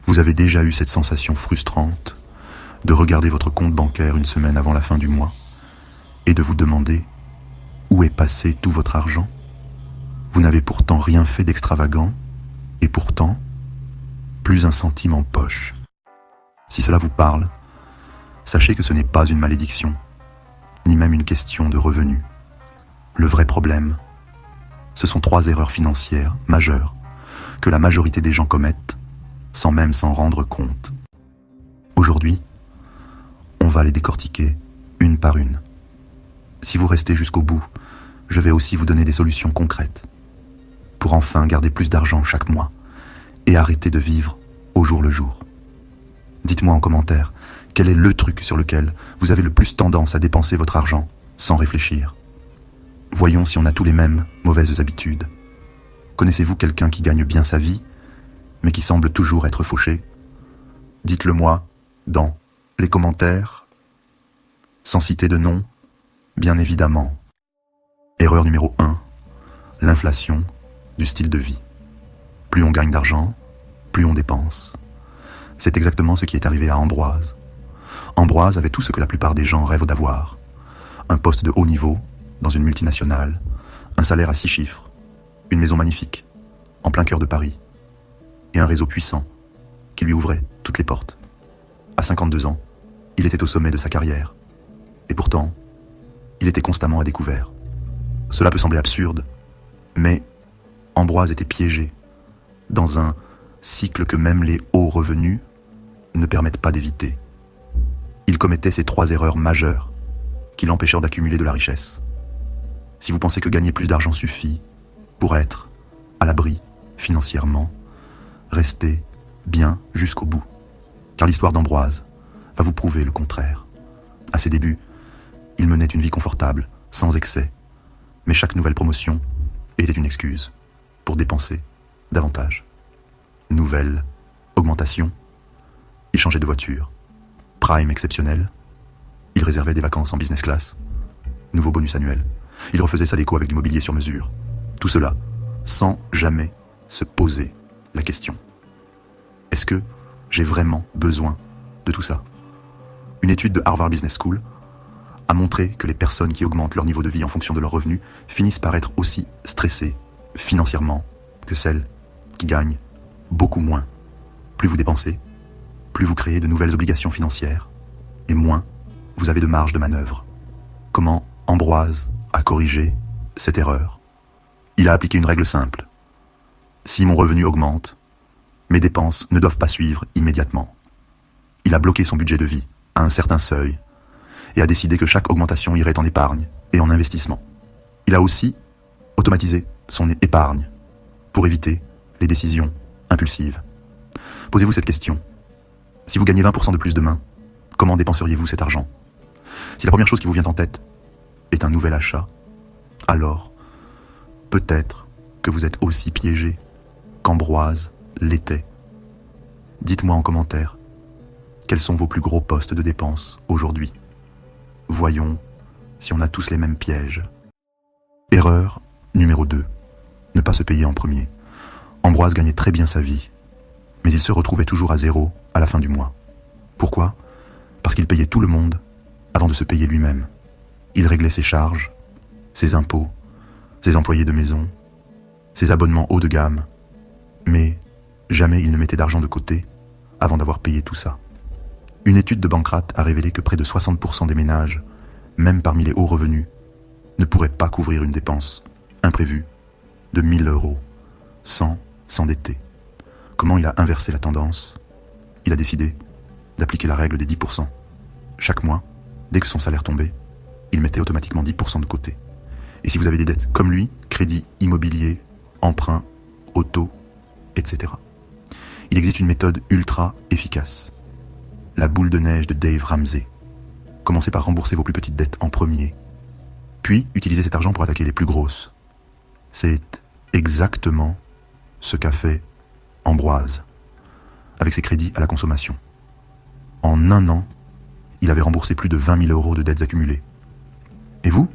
Vous avez déjà eu cette sensation frustrante de regarder votre compte bancaire une semaine avant la fin du mois et de vous demander où est passé tout votre argent? Vous n'avez pourtant rien fait d'extravagant et pourtant, plus un centime en poche. Si cela vous parle, sachez que ce n'est pas une malédiction, ni même une question de revenus. Le vrai problème, ce sont 3 erreurs financières majeures que la majorité des gens commettent sans même s'en rendre compte. Aujourd'hui, on va les décortiquer une par une. Si vous restez jusqu'au bout, je vais aussi vous donner des solutions concrètes pour enfin garder plus d'argent chaque mois et arrêter de vivre au jour le jour. Dites-moi en commentaire quel est le truc sur lequel vous avez le plus tendance à dépenser votre argent sans réfléchir. Voyons si on a tous les mêmes mauvaises habitudes. Connaissez-vous quelqu'un qui gagne bien sa vie, mais qui semble toujours être fauché? Dites-le moi dans les commentaires, sans citer de nom, bien évidemment. Erreur numéro 1, l'inflation du style de vie. Plus on gagne d'argent, plus on dépense. C'est exactement ce qui est arrivé à Ambroise. Ambroise avait tout ce que la plupart des gens rêvent d'avoir. Un poste de haut niveau dans une multinationale, un salaire à 6 chiffres, une maison magnifique, en plein cœur de Paris, et un réseau puissant qui lui ouvrait toutes les portes. À 52 ans, il était au sommet de sa carrière. Et pourtant, il était constamment à découvert. Cela peut sembler absurde, mais Ambroise était piégé dans un cycle que même les hauts revenus ne permettent pas d'éviter. Il commettait ces 3 erreurs majeures qui l'empêchèrent d'accumuler de la richesse. Si vous pensez que gagner plus d'argent suffit pour être à l'abri financièrement, restez bien jusqu'au bout, car l'histoire d'Ambroise va vous prouver le contraire. À ses débuts, il menait une vie confortable, sans excès, mais chaque nouvelle promotion était une excuse pour dépenser davantage. Nouvelle augmentation, il changeait de voiture. Prime exceptionnel, il réservait des vacances en business class. Nouveau bonus annuel, il refaisait sa déco avec du mobilier sur mesure. Tout cela sans jamais se poser la question. Est-ce que j'ai vraiment besoin de tout ça? Une étude de Harvard Business School a montré que les personnes qui augmentent leur niveau de vie en fonction de leurs revenus finissent par être aussi stressées financièrement que celles qui gagnent beaucoup moins. Plus vous dépensez, plus vous créez de nouvelles obligations financières, et moins vous avez de marge de manœuvre. Comment Ambroise a corrigé cette erreur? Il a appliqué une règle simple. Si mon revenu augmente, mes dépenses ne doivent pas suivre immédiatement. Il a bloqué son budget de vie à un certain seuil et a décidé que chaque augmentation irait en épargne et en investissement. Il a aussi automatisé son épargne pour éviter les décisions impulsives. Posez-vous cette question. Si vous gagnez 20% de plus demain, comment dépenseriez-vous cet argent? Si la première chose qui vous vient en tête est un nouvel achat, alors peut-être que vous êtes aussi piégé qu'Ambroise l'était. Dites-moi en commentaire, quels sont vos plus gros postes de dépenses aujourd'hui? Voyons si on a tous les mêmes pièges. Erreur numéro 2. Ne pas se payer en premier. Ambroise gagnait très bien sa vie, mais il se retrouvait toujours à zéro à la fin du mois. Pourquoi? Parce qu'il payait tout le monde avant de se payer lui-même. Il réglait ses charges, ses impôts, ses employés de maison, ses abonnements haut de gamme, mais jamais il ne mettait d'argent de côté avant d'avoir payé tout ça. Une étude de Bankrate a révélé que près de 60% des ménages, même parmi les hauts revenus, ne pourraient pas couvrir une dépense imprévue de 1 000 € sans s'endetter. Comment il a inversé la tendance? Il a décidé d'appliquer la règle des 10%. Chaque mois, dès que son salaire tombait, il mettait automatiquement 10% de côté. Et si vous avez des dettes comme lui, crédit immobilier, emprunt, auto, etc. Il existe une méthode ultra efficace. La boule de neige de Dave Ramsey. Commencez par rembourser vos plus petites dettes en premier, puis utilisez cet argent pour attaquer les plus grosses. C'est exactement ce qu'a fait Ambroise avec ses crédits à la consommation. En 1 an, il avait remboursé plus de 20 000 € de dettes accumulées. Et vous?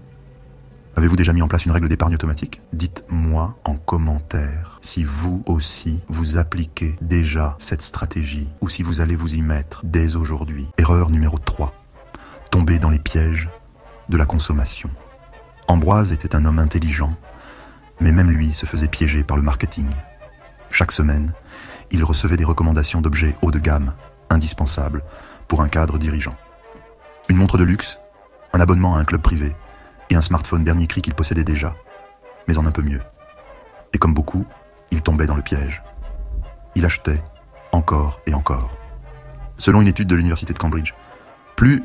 Avez-vous déjà mis en place une règle d'épargne automatique? Dites-moi en commentaire si vous aussi vous appliquez déjà cette stratégie ou si vous allez vous y mettre dès aujourd'hui. Erreur numéro 3. Tomber dans les pièges de la consommation. Ambroise était un homme intelligent, mais même lui se faisait piéger par le marketing. Chaque semaine, il recevait des recommandations d'objets haut de gamme, indispensables pour un cadre dirigeant. Une montre de luxe, un abonnement à un club privé et un smartphone dernier cri qu'il possédait déjà, mais en un peu mieux. Et comme beaucoup, il tombait dans le piège. Il achetait encore et encore. Selon une étude de l'université de Cambridge, plus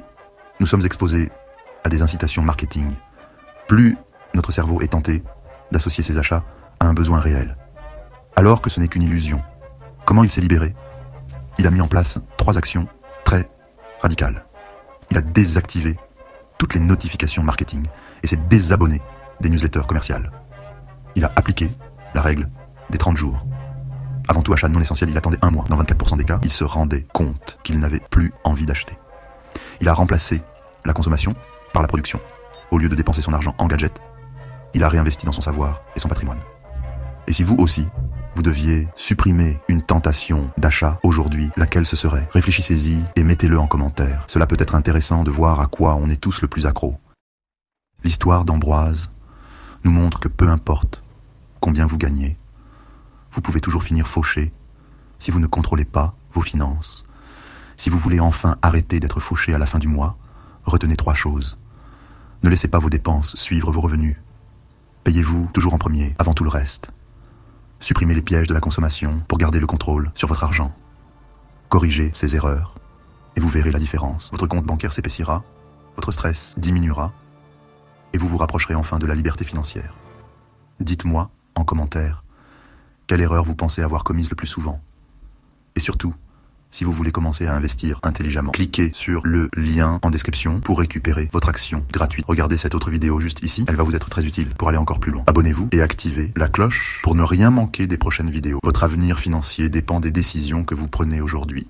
nous sommes exposés à des incitations marketing, plus notre cerveau est tenté d'associer ses achats à un besoin réel. Alors que ce n'est qu'une illusion. Comment il s'est libéré? Il a mis en place 3 actions très radicales. Il a désactivé toutes les notifications marketing et s'est désabonné des newsletters commerciales. Il a appliqué la règle des 30 jours. Avant tout achat non essentiel, il attendait 1 mois. Dans 24% des cas, il se rendait compte qu'il n'avait plus envie d'acheter. Il a remplacé la consommation par la production. Au lieu de dépenser son argent en gadgets, il a réinvesti dans son savoir et son patrimoine. Et si vous aussi, vous deviez supprimer une tentation d'achat aujourd'hui, laquelle ce serait? Réfléchissez-y et mettez-le en commentaire. Cela peut être intéressant de voir à quoi on est tous le plus accro. L'histoire d'Ambroise nous montre que peu importe combien vous gagnez, vous pouvez toujours finir fauché si vous ne contrôlez pas vos finances. Si vous voulez enfin arrêter d'être fauché à la fin du mois, retenez 3 choses. Ne laissez pas vos dépenses suivre vos revenus. Payez-vous toujours en premier, avant tout le reste. Supprimez les pièges de la consommation pour garder le contrôle sur votre argent. Corrigez ces erreurs et vous verrez la différence. Votre compte bancaire s'épaissira, votre stress diminuera et vous vous rapprocherez enfin de la liberté financière. Dites-moi en commentaire quelle erreur vous pensez avoir commise le plus souvent. Et surtout, si vous voulez commencer à investir intelligemment, cliquez sur le lien en description pour récupérer votre action gratuite. Regardez cette autre vidéo juste ici, elle va vous être très utile pour aller encore plus loin. Abonnez-vous et activez la cloche pour ne rien manquer des prochaines vidéos. Votre avenir financier dépend des décisions que vous prenez aujourd'hui.